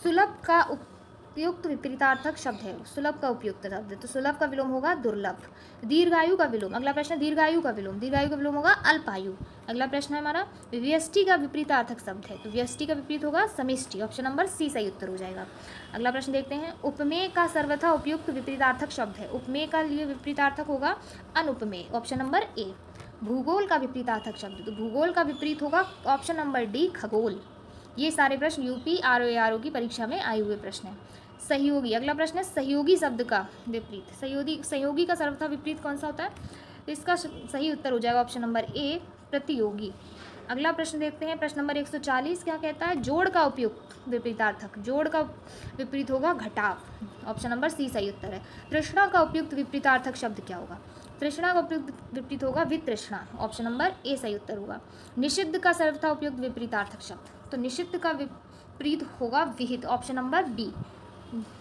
सुलभ का उपयुक्त विपरीतार्थक शब्द है, सुलभ का उपयुक्त शब्द है, तो सुलभ का विलोम होगा दुर्लभ। दीर्घायु का विलोम, अगला प्रश्न दीर्घायु का विलोम, दीर्घायु का विलोम होगा अल्पायु। अगला प्रश्न है हमारा व्यष्टि का विपरीतार्थक शब्द है, तो व्यष्टि का विपरीत होगा समिष्टि, ऑप्शन नंबर सी सही उत्तर हो जाएगा। अगला प्रश्न देखते हैं उपमेय का सर्वथा उपयुक्त विपरीतार्थक शब्द है, उपमेय का लिए विपरीतार्थक होगा अनुपमेय, ऑप्शन नंबर ए। भूगोल का विपरीतार्थक शब्द, तो भूगोल का विपरीत होगा ऑप्शन नंबर डी खगोल। ये सारे प्रश्न यूपी आरओ की परीक्षा में आए हुए प्रश्न हैं। सहयोगी, अगला प्रश्न है सहयोगी शब्द का विपरीत, सहयोगी का सर्वथा विपरीत कौन सा होता है? तो इसका सही उत्तर हो जाएगा ऑप्शन नंबर ए प्रतियोगी। अगला प्रश्न देखते हैं। प्रश्न नंबर 140 क्या कहता है? जोड़ का उपयुक्त विपरीतार्थक, जोड़ का विपरीत होगा घटाव, ऑप्शन नंबर सी सही उत्तर है। तृष्णा का उपयुक्त विपरीतार्थक शब्द क्या होगा? तृष्णा का उपयुक्त विपरीत होगा वितृष्णा, ऑप्शन नंबर ए सही उत्तर होगा। निषिद्ध का सर्वथा उपयुक्त विपरीतार्थक शब्द, तो निषिद्ध का विपरीत होगा विहित, ऑप्शन नंबर बी।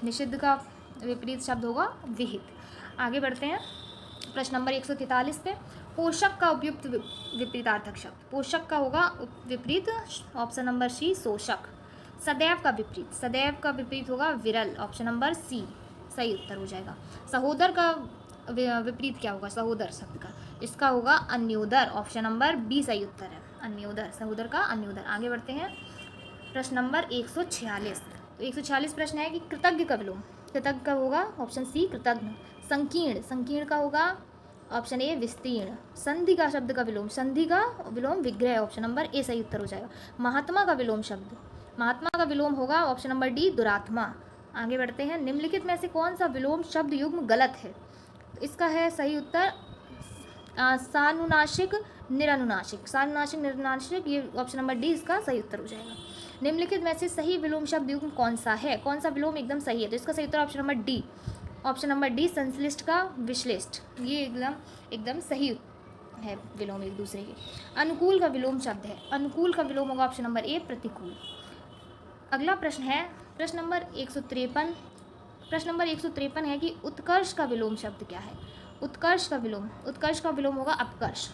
निषिद्ध का विपरीत शब्द होगा विहित। आगे बढ़ते हैं प्रश्न नंबर 143 पे। पोषक का उपयुक्त विपरीतार्थक शब्द, पोषक का होगा विपरीत ऑप्शन नंबर सी शोषक। सदैव का विपरीत, सदैव का विपरीत होगा विरल, ऑप्शन नंबर सी सही उत्तर हो जाएगा। सहोदर का विपरीत क्या होगा? सहोदर शब्द का, इसका होगा अन्योदर, ऑप्शन नंबर बी सही उत्तर है, अन्योदर, सहोदर का अन्योदर। आगे बढ़ते हैं प्रश्न नंबर 146। तो 146 प्रश्न है कि कृतज्ञ का विलोम, कृतज्ञ का होगा ऑप्शन सी कृतज्ञ। संकीर्ण, संकीर्ण का होगा ऑप्शन ए विस्तीर्ण। संधि का शब्द का विलोम, संधि का विलोम विग्रह, ऑप्शन नंबर ए सही उत्तर हो जाएगा। महात्मा का विलोम शब्द, महात्मा का विलोम होगा ऑप्शन नंबर डी दुरात्मा। आगे बढ़ते हैं। निम्नलिखित में से कौन सा विलोम शब्द युग्म गलत है? तो इसका है सही उत्तर सानुनासिक निरानुनासिक, सानुनासिक निरानुनासिक, ये ऑप्शन नंबर डी इसका सही उत्तर हो जाएगा। निम्नलिखित में से सही विलोम शब्द युग्म कौन सा है? कौन सा विलोम एकदम सही है? तो इसका सही उत्तर option number D option number D संश्लिष्ट का विश्लिष्ट। ये एकदम सही है विलोम एक दूसरे के। अनुकूल का विलोम शब्द है, अनुकूल का विलोम होगा ऑप्शन नंबर ए प्रतिकूल। अगला प्रश्न है प्रश्न नंबर 153। प्रश्न नंबर 153 है कि उत्कर्ष का विलोम शब्द क्या है। उत्कर्ष का विलोम होगा अपकर्ष।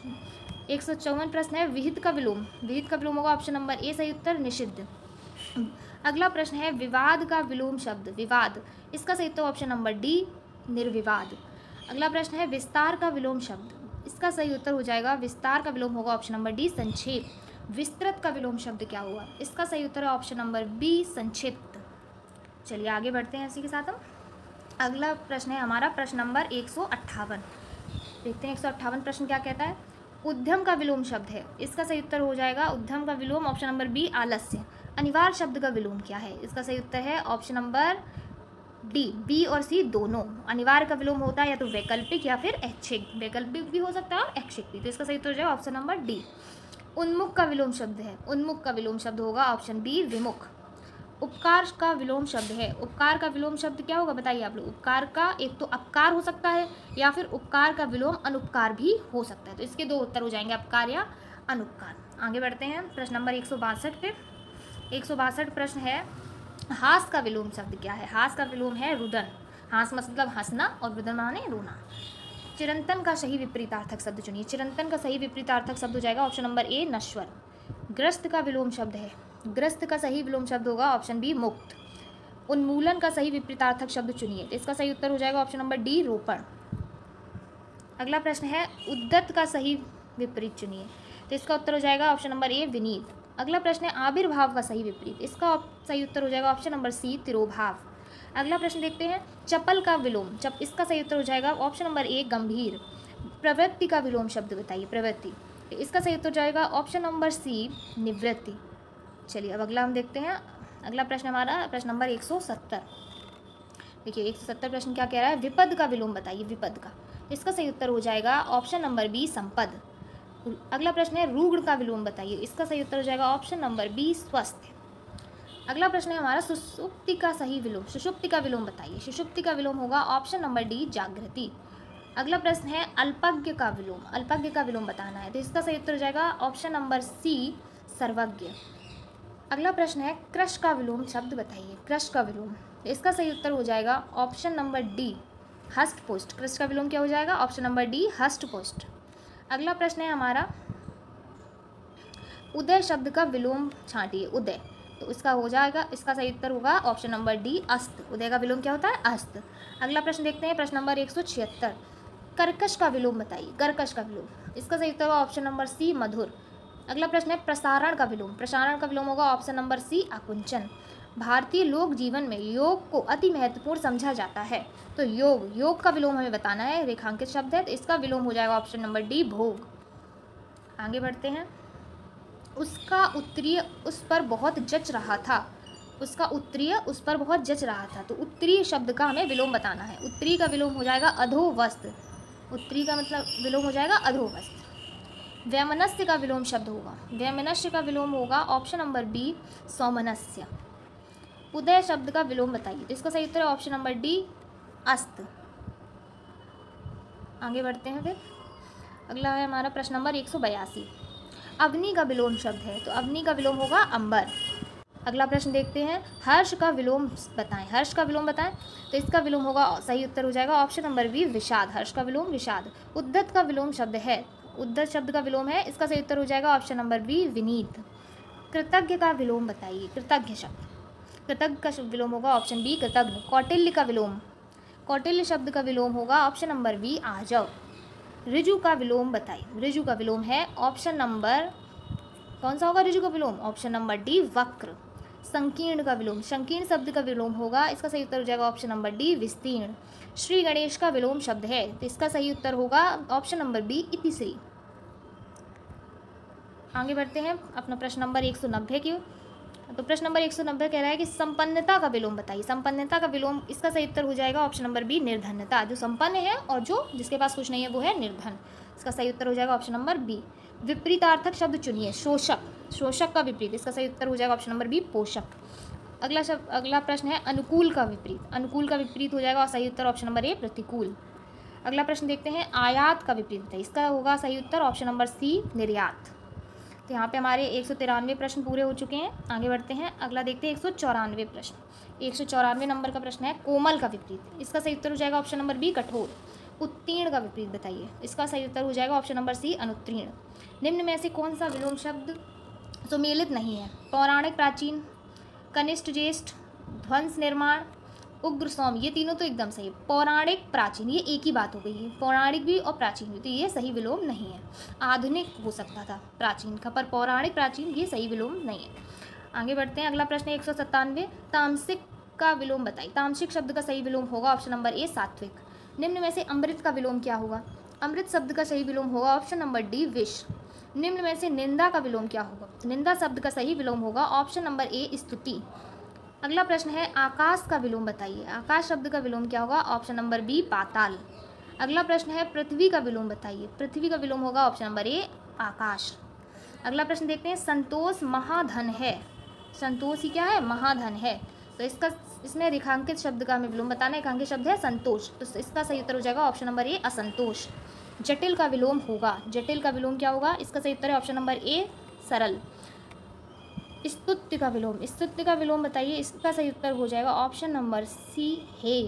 154 प्रश्न है विहित का विलोम होगा ऑप्शन नंबर ए सही उत्तर निषिद्ध। अगला प्रश्न है विवाद का विलोम शब्द, विवाद, इसका सही उत्तर ऑप्शन नंबर डी निर्विवाद। अगला प्रश्न है विस्तार का विलोम शब्द, इसका सही उत्तर हो जाएगा विस्तार का विलोम होगा ऑप्शन नंबर डी संक्षेप। विस्तृत का विलोम शब्द क्या हुआ, इसका सही उत्तर है ऑप्शन नंबर बी संक्षिप्त। चलिए आगे बढ़ते हैं इसी के साथ हम। अगला प्रश्न है हमारा प्रश्न नंबर 158। देखते हैं 158 प्रश्न क्या कहता है। उद्यम का विलोम शब्द है, इसका सही उत्तर हो जाएगा उद्यम का विलोम ऑप्शन नंबर बी आलस्य। अनिवार्य शब्द का विलोम क्या है, इसका सही उत्तर है ऑप्शन नंबर डी बी और सी दोनों। अनिवार्य का विलोम होता है या तो वैकल्पिक या फिर ऐच्छिक, वैकल्पिक भी हो सकता है और ऐच्छिक भी, तो इसका सही उत्तर हो जाएगा ऑप्शन नंबर डी। उन्मुख का विलोम शब्द है, उन्मुख का विलोम शब्द होगा ऑप्शन बी विमुख। उपकार का विलोम शब्द है, उपकार का विलोम शब्द क्या होगा बताइए आप लोग। उपकार का एक तो अपकार हो सकता है या फिर उपकार का विलोम अनुपकार भी हो सकता है, तो इसके दो उत्तर हो जाएंगे अपकार या अनुपकार। आगे बढ़ते हैं प्रश्न नंबर 162 पे। 162 प्रश्न है हास का विलोम शब्द क्या है। हास का विलोम है रुदन, हास मतलब हंसना और रुदन माने रोना। चिरंतन का सही विपरीतार्थक शब्द चुनिए, चिरंतन का सही विपरीतार्थक शब्द हो जाएगा ऑप्शन नंबर ए नश्वर। ग्रस्त का विलोम शब्द है, ग्रस्त का सही विलोम शब्द होगा ऑप्शन बी मुक्त। उन्मूलन का सही विपरीतार्थक शब्द चुनिए, तो इसका सही उत्तर हो जाएगा ऑप्शन नंबर डी रोपण। अगला प्रश्न है उद्दत का सही विपरीत चुनिए, तो इसका उत्तर हो जाएगा ऑप्शन नंबर ए विनीत। अगला प्रश्न है आविर्भाव का सही विपरीत, इसका सही उत्तर हो जाएगा ऑप्शन नंबर सी तिरोभाव। अगला प्रश्न देखते हैं चपल का विलोम, इसका सही उत्तर हो जाएगा ऑप्शन नंबर ए गंभीर। प्रवृत्ति का विलोम शब्द बताइए, प्रवृत्ति, तो इसका सही उत्तर जाएगा ऑप्शन नंबर सी निवृत्ति। चलिए अब अगला हम देखते हैं। अगला प्रश्न हमारा प्रश्न नंबर 170। देखिए 170 प्रश्न क्या कह रहा है, विपद का विलोम बताइए, विपद का, इसका सही उत्तर हो जाएगा ऑप्शन नंबर बी संपद। अगला प्रश्न है रुग्ण का विलोम बताइए, इसका सही उत्तर हो जाएगा ऑप्शन नंबर बी स्वस्थ। अगला प्रश्न है हमारा सुषुप्ति का सही विलोम, सुषुप्ति का विलोम बताइए, सुषुप्ति का विलोम होगा ऑप्शन नंबर डी जागृति। अगला प्रश्न है अल्पज्ञ का विलोम, अल्पज्ञ का विलोम बताना है, तो इसका सही उत्तर हो जाएगा ऑप्शन नंबर सी सर्वज्ञ। अगला प्रश्न है कृश का विलोम शब्द बताइए, कृश का विलोम, तो इसका सही उत्तर हो जाएगा ऑप्शन नंबर डी हष्टपुष्ट। कृश का विलोम क्या हो जाएगा ऑप्शन नंबर डी हष्टपुष्ट। अगला प्रश्न है हमारा उदय शब्द का विलोम छांटिए, उदय, तो इसका हो जाएगा, इसका सही उत्तर होगा ऑप्शन नंबर डी अस्त। उदय का विलोम क्या होता है अस्त। अगला प्रश्न देखते हैं प्रश्न नंबर 176। कर्कश का विलोम बताइए, कर्कश का विलोम, इसका सही उत्तर होगा ऑप्शन नंबर सी मधुर। अगला प्रश्न है प्रसारण का विलोम, प्रसारण का विलोम होगा ऑप्शन नंबर सी आकुंचन। भारतीय लोक जीवन में योग को अति महत्वपूर्ण समझा जाता है, तो योग का विलोम हमें बताना है, रेखांकित शब्द है, तो इसका विलोम हो जाएगा ऑप्शन नंबर डी भोग। आगे बढ़ते हैं। उसका उत्तरीय उस पर बहुत जच रहा था, उसका उत्तरीय उस पर बहुत जच रहा था, तो उत्तरीय शब्द का हमें विलोम बताना है। उत्तरीय का विलोम हो जाएगा अधोवस्त्र, उत्तरीय का मतलब विलोम हो जाएगा अधोवस्त्र। वैमनस्य का विलोम शब्द होगा, वैमनस्य का विलोम होगा ऑप्शन नंबर बी सौमनस्य। उदय शब्द का विलोम बताइए, तो इसका सही उत्तर है ऑप्शन नंबर डी अस्त। आगे बढ़ते हैं फिर। अगला है हमारा प्रश्न नंबर 182। अग्नि का विलोम शब्द है, तो अग्नि का विलोम होगा अंबर। अगला प्रश्न देखते हैं हर्ष का विलोम बताएं, हर्ष का विलोम बताएं, तो इसका विलोम होगा, सही उत्तर हो जाएगा ऑप्शन नंबर बी विषाद। हर्ष का विलोम विषाद। उद्धत का विलोम शब्द है, उद्धत शब्द का विलोम है, इसका सही उत्तर हो जाएगा ऑप्शन नंबर बी विनीत। कृतज्ञ का विलोम बताइए, कृतज्ञ शब्द, कृतज्ञ का विलोम होगा ऑप्शन बी कृतज्ञ। कौटिल्य का विलोम, कौटिल्य शब्द का विलोम होगा ऑप्शन नंबर बी आजव। ऋजु का विलोम बताइए, ऋजु का विलोम है ऑप्शन नंबर, कौन सा होगा ऋजु का विलोम, ऑप्शन नंबर डी वक्र। संकीर्ण का विलोम, संकीर्ण शब्द का विलोम होगा, इसका सही उत्तर हो जाएगा ऑप्शन नंबर डी विस्तीर्ण। श्री गणेश का विलोम शब्द है, तो इसका सही उत्तर होगा ऑप्शन नंबर बी इतिश्री। आगे बढ़ते हैं अपना प्रश्न नंबर 190 की। तो प्रश्न नंबर 190 कह रहा है कि संपन्नता का विलोम बताइए, संपन्नता का विलोम, इसका सही उत्तर हो जाएगा ऑप्शन नंबर बी निर्धनता। जो संपन्न है और जो जिसके पास कुछ नहीं है वो है निर्धन, इसका सही उत्तर हो जाएगा ऑप्शन नंबर बी। विपरीतार्थक शब्द चुनिए, शोषक, शोषक का विपरीत, इसका सही उत्तर हो जाएगा ऑप्शन नंबर बी पोषक। अगला प्रश्न है अनुकूल का विपरीत। अनुकूल का विपरीत हो जाएगा और सही उत्तर ऑप्शन नंबर ए प्रतिकूल। अगला प्रश्न देखते हैं आयात का विपरीत बताइए। इसका होगा सही उत्तर ऑप्शन नंबर सी निर्यात। तो यहाँ पे हमारे 193 प्रश्न पूरे हो चुके हैं। आगे बढ़ते हैं, अगला देखते हैं 194 प्रश्न। 194 नंबर का प्रश्न है कोमल का विपरीत। इसका सही उत्तर हो जाएगा ऑप्शन नंबर बी कठोर। उत्तीर्ण का विपरीत बताइए। इसका सही उत्तर हो जाएगा ऑप्शन नंबर सी अनुत्तीर्ण। निम्न में से कौन सा विलोम शब्द सुमेलित नहीं है? पौराणिक प्राचीन, कनिष्ठ ज्येष्ठ, ध्वंस निर्माण, उग्र सौम्य। ये तीनों तो एकदम सही है। पौराणिक प्राचीन ये एक ही बात हो गई है, पौराणिक भी और प्राचीन भी, तो ये सही विलोम नहीं है। आधुनिक हो सकता था प्राचीन का, पर पौराणिक प्राचीन ये सही विलोम नहीं है। आगे बढ़ते हैं, अगला प्रश्न है 197 तामसिक का विलोम बताइए। तामसिक शब्द का सही विलोम होगा ऑप्शन नंबर ए सात्विक। निम्न में से अमृत का विलोम क्या होगा? अमृत शब्द का सही विलोम होगा ऑप्शन नंबर डी विष। निम्न में से निंदा का विलोम क्या होगा? निंदा शब्द का सही विलोम होगा ऑप्शन नंबर ए स्तुति। अगला प्रश्न है आकाश का विलोम बताइए। आकाश शब्द का विलोम क्या होगा? ऑप्शन नंबर बी पाताल। अगला प्रश्न है पृथ्वी का विलोम बताइए। पृथ्वी का विलोम होगा ऑप्शन नंबर ए आकाश। अगला प्रश्न देखते हैं संतोष महाधन है। संतोष ही क्या है? महाधन है। तो इसमें रेखांकित शब्द का हमें विलोम बताना है। रेखांकित शब्द है संतोष, तो इसका सही उत्तर हो जाएगा ऑप्शन नंबर ए असंतोष। जटिल का विलोम होगा। जटिल का विलोम क्या होगा? इसका सही उत्तर है ऑप्शन नंबर ए सरल। स्तुत्य का विलोम। स्तुत्य का विलोम बताइए। इसका सही उत्तर हो जाएगा ऑप्शन नंबर सी हे।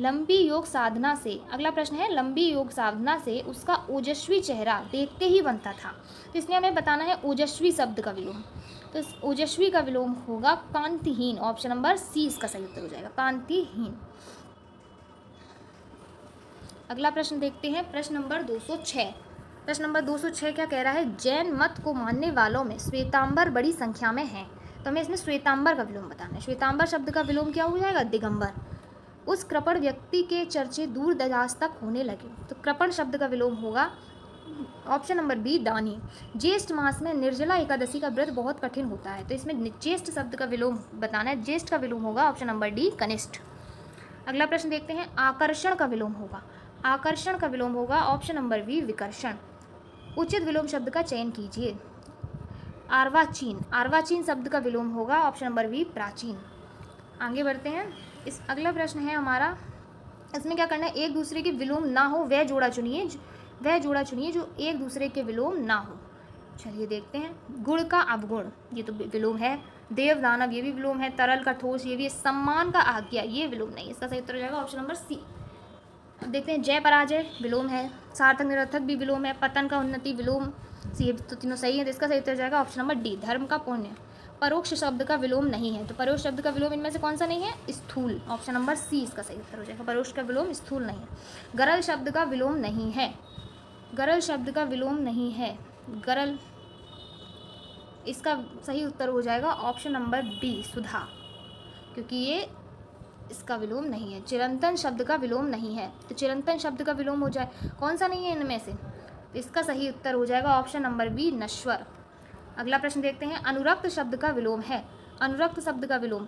लंबी योग साधना से, अगला प्रश्न है लंबी योग साधना से उसका ओजस्वी चेहरा देखते ही बनता था। तो इसलिए हमें बताना है ओजस्वी शब्द का विलोम। तो इस ओजस्वी का विलोम होगा कांतिहीन। ऑप्शन नंबर सी इसका सही उत्तर हो जाएगा कांतिहीन। अगला प्रश्न देखते हैं, प्रश्न नंबर 206। प्रश्न नंबर 206 क्या कह रहा है? जैन मत को मानने वालों में श्वेतांबर बड़ी संख्या में हैं। तो हमें इसमें श्वेतांबर का विलोम बताना है। श्वेतांबर शब्द का विलोम क्या हो जाएगा? दिगंबर। उस कृपण व्यक्ति के चर्चे दूर दराज तक होने लगे। तो कृपण शब्द का विलोम होगा ऑप्शन नंबर बी दानी। ज्येष्ठ मास में निर्जला एकादशी का व्रत बहुत कठिन होता है। तो इसमें ज्येष्ठ शब्द का विलोम बताना है। ज्येष्ठ का विलोम होगा ऑप्शन नंबर डी कनिष्ठ। अगला प्रश्न देखते हैं आकर्षण का विलोम होगा। आकर्षण का विलोम होगा ऑप्शन नंबर बी विकर्षण। उचित विलोम शब्द का चयन कीजिए। अर्वाचीन। अर्वाचीन शब्द का विलोम होगा ऑप्शन नंबर बी प्राचीन। आगे बढ़ते हैं, इस अगला प्रश्न है हमारा, इसमें क्या करना है? एक दूसरे के विलोम ना हो वह जोड़ा चुनिए। वह जोड़ा चुनिए जो एक दूसरे के विलोम ना हो। चलिए देखते हैं। गुण का अवगुण ये तो विलोम है। देव दानव ये भी विलोम है। तरल का ठोस ये भी है। सम्मान का आज्ञा ये विलोम नहीं। इसका सही उत्तर हो जाएगा ऑप्शन नंबर सी। अब देखते हैं जय पराजय विलोम है। सार्थक निरर्थक भी विलोम है। पतन का उन्नति विलोम, ये तो तीनों सही है। तो इसका सही उत्तर हो जाएगा ऑप्शन नंबर डी धर्म का पुण्य। परोक्ष शब्द का विलोम नहीं है। तो परोक्ष शब्द का विलोम इनमें से कौन सा नहीं है? स्थूल। ऑप्शन नंबर सी इसका सही उत्तर हो जाएगा। परोक्ष का विलोम स्थूल नहीं है। गरल शब्द का विलोम नहीं है। गरल शब्द का विलोम नहीं है। गरल, इसका सही उत्तर हो जाएगा ऑप्शन नंबर बी सुधा, क्योंकि ये इसका विलोम नहीं है। चिरंतन शब्द का विलोम नहीं है। तो चिरंतन शब्द का विलोम हो जाए, कौन सा नहीं है इनमें से? तो इसका सही उत्तर हो जाएगा ऑप्शन नंबर बी नश्वर। अगला प्रश्न देखते हैं अनुरक्त शब्द का विलोम है। अनुरक्त शब्द का विलोम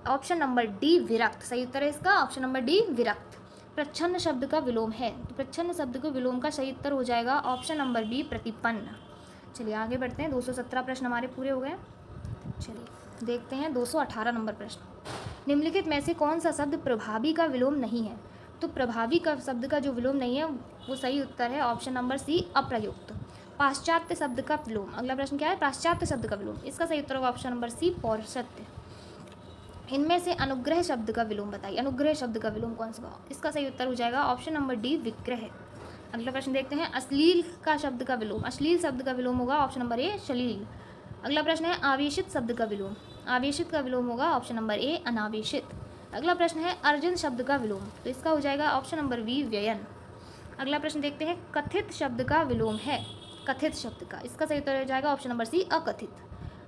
ऑप्शन नंबर डी विरक्त। सही उत्तर है इसका ऑप्शन नंबर डी विरक्त। प्रच्छन्न शब्द का विलोम है। तो प्रच्छन्न शब्द के विलोम का सही उत्तर हो जाएगा ऑप्शन नंबर बी प्रतिपन्न। चलिए आगे बढ़ते हैं। 217 प्रश्न हमारे पूरे हो गए। चलिए देखते हैं 218 नंबर प्रश्न। निम्नलिखित में से कौन सा शब्द प्रभावी का विलोम नहीं है? तो प्रभावी का शब्द का जो विलोम नहीं है वो सही उत्तर है ऑप्शन नंबर सी अप्रयुक्त। पाश्चात्य शब्द का विलोम, अगला प्रश्न क्या है? पाश्चात्य शब्द का विलोम। इसका सही उत्तर होगा ऑप्शन नंबर सी पौरुषत्य। इनमें से अनुग्रह शब्द का विलोम बताइए। अनुग्रह शब्द का विलोम कौन सा? इसका सही उत्तर हो जाएगा ऑप्शन नंबर डी विग्रह। अगला प्रश्न देखते हैं अश्लील का शब्द का विलोम। अश्लील शब्द का विलोम होगा ऑप्शन नंबर ए श्लील। अगला प्रश्न है आवेशित शब्द का विलोम। आवेशित का विलोम होगा ऑप्शन नंबर ए अनावेशित। अगला प्रश्न है अर्जुन शब्द का विलोम। तो इसका हो जाएगा ऑप्शन नंबर बी व्ययन। अगला प्रश्न देखते हैं कथित शब्द का विलोम है। कथित शब्द का, इसका सही उत्तर हो जाएगा ऑप्शन नंबर सी अकथित।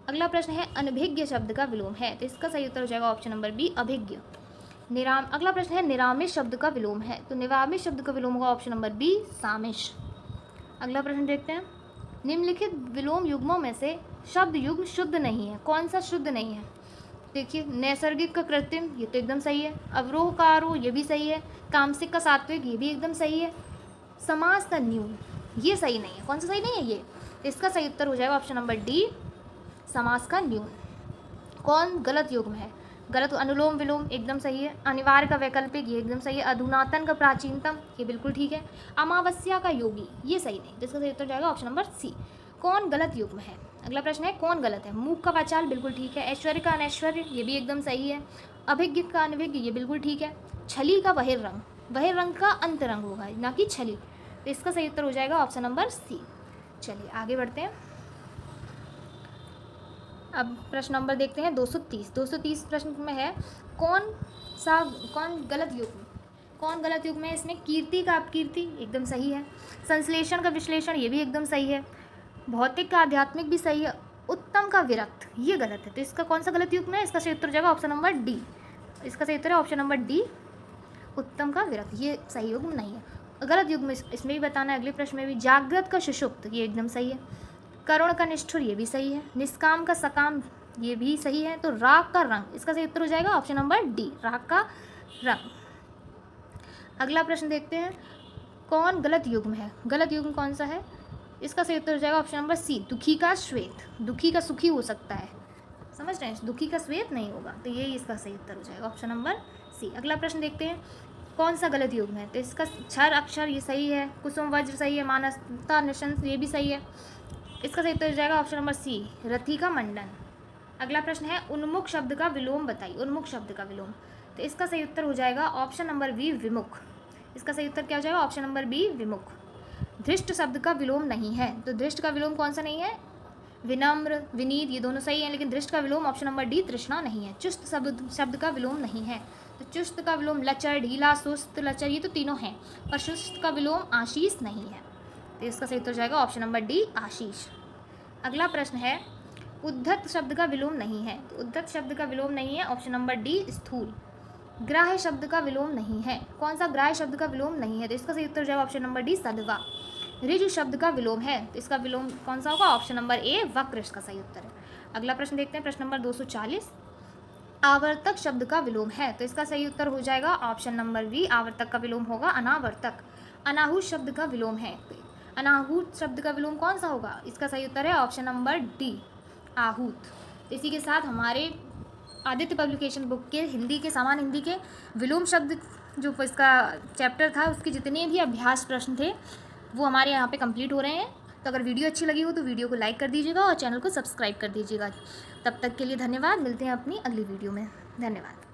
अगला प्रश्न है अनभिज्ञ शब्द का विलोम है। तो इसका सही उत्तर हो जाएगा ऑप्शन नंबर बी अभिज्ञ। अगला प्रश्न है निरामिष शब्द का विलोम है। तो निरामिष शब्द का विलोम होगा ऑप्शन नंबर बी सामिष। अगला प्रश्न देखते हैं निम्नलिखित विलोम युग्मों में से शब्द युग्म शुद्ध नहीं है। कौन सा शुद्ध नहीं है? देखिए नैसर्गिक का कृत्रिम ये तो एकदम सही है। अवरोह का आरोह ये भी सही है। तामसिक का सात्विक ये भी एकदम सही है। समास का न्यून ये सही नहीं है। कौन सा सही नहीं है? ये। इसका सही उत्तर हो जाएगा ऑप्शन नंबर डी समास का न्यून। कौन गलत युग्म है? गलत अनुलोम विलोम एकदम सही है। अनिवार्य का वैकल्पिक ये एकदम सही है। अधुनातन का प्राचीनतम ये बिल्कुल ठीक है। अमावस्या का योगी ये सही नहीं, जिसका सही उत्तर जाएगा ऑप्शन नंबर सी। कौन गलत युग्म है? अगला प्रश्न है कौन गलत है? मूक का वाचाल बिल्कुल ठीक है। ऐश्वर्य का अनैश्वर्य ये भी एकदम सही है। अभिज्ञ का अनभिज्ञ ये बिल्कुल ठीक है। छली का बहिर्रंग, बहिर्रंग का अंतरंग होगा ना कि छली, तो इसका सही उत्तर हो जाएगा ऑप्शन नंबर सी। चलिए आगे बढ़ते हैं। अब प्रश्न नंबर देखते हैं 230 प्रश्न में है कौन गलत युग्म, कौन गलत युग्म है इसमें? कीर्ति का अपकीर्ति एकदम सही है। संश्लेषण का विश्लेषण ये भी एकदम सही है। भौतिक का आध्यात्मिक भी सही है। उत्तम का विरक्त ये गलत है, तो इसका कौन सा गलत युग्म है? इसका सही उत्तर हो जाएगा ऑप्शन नंबर डी। इसका सही उत्तर है ऑप्शन नंबर डी, उत्तम का विरक्त ये सही युग्म नहीं है। गलत युग्म इसमें भी बताना है, अगले प्रश्न में भी। जागृत का सुषुप्त ये एकदम सही है। करुण का निष्ठुर ये भी सही है। निष्काम का सकाम ये भी सही है। तो राग का रंग इसका सही उत्तर हो जाएगा ऑप्शन नंबर डी, राग का रंग। अगला प्रश्न देखते हैं कौन गलत युग्म है? गलत युग्म कौन सा है? इसका सही उत्तर हो जाएगा ऑप्शन नंबर सी, दुखी का श्वेत। दुखी का सुखी हो सकता है, समझ रहे हैं? दुखी का श्वेत नहीं होगा, तो ये इसका सही उत्तर हो जाएगा ऑप्शन नंबर सी। अगला प्रश्न देखते हैं कौन सा गलत युग्म है? तो इसका क्षर अक्षर ये सही है। कुसुम वज्र सही है। मानसता निशंस ये भी सही है। इसका सही उत्तर हो जाएगा ऑप्शन नंबर सी, रथी का मंडन। अगला प्रश्न है उन्मुख शब्द का विलोम बताइए। उन्मुख शब्द का विलोम, तो इसका सही उत्तर हो जाएगा ऑप्शन नंबर बी, विमुख। इसका सही उत्तर क्या हो जाएगा? ऑप्शन नंबर बी, विमुख। धृष्ट शब्द का विलोम नहीं है, तो धृष्ट का विलोम कौन सा नहीं है? विनम्र, विनीत ये दोनों सही हैं, लेकिन धृष्ट का विलोम ऑप्शन नंबर डी, तृष्णा नहीं है। चुस्त शब्द का विलोम नहीं है, तो चुस्त का विलोम लचर, ढीला, सुस्त, लचर ये तो तीनों हैं, पर चुस्त का विलोम आशीष नहीं है, तो इसका सही उत्तर जाएगा ऑप्शन नंबर डी, आशीष। अगला प्रश्न है उद्धत शब्द का विलोम नहीं है, तो उद्धत शब्द का विलोम नहीं है, ऑप्शन नंबर डी, स्थूल। ग्राह्य शब्द का विलोम नहीं है, कौन सा ग्राह्य शब्द का विलोम नहीं है? तो इसका सही उत्तर हो जाएगा ऑप्शन नंबर डी, सदवा। ऋजु शब्द का विलोम है, तो इसका विलोम कौन सा होगा? ऑप्शन नंबर ए, वक्र इसका सही उत्तर है। अगला प्रश्न देखते हैं, प्रश्न नंबर 240। आवर्तक शब्द का विलोम है, तो इसका सही उत्तर हो जाएगा ऑप्शन नंबर बी, आवर्तक का विलोम होगा अनावर्तक। अनाहूत शब्द का विलोम है, अनाहूत शब्द का विलोम कौन सा होगा? इसका सही उत्तर है ऑप्शन नंबर डी, आहूत। इसी के साथ हमारे आदित्य पब्लिकेशन बुक के हिंदी के सामान्य हिंदी के विलोम शब्द जो इसका चैप्टर था उसके जितने भी अभ्यास प्रश्न थे वो हमारे यहाँ पे कंप्लीट हो रहे हैं। तो अगर वीडियो अच्छी लगी हो तो वीडियो को लाइक कर दीजिएगा और चैनल को सब्सक्राइब कर दीजिएगा। तब तक के लिए धन्यवाद। मिलते हैं अपनी अगली वीडियो में। धन्यवाद।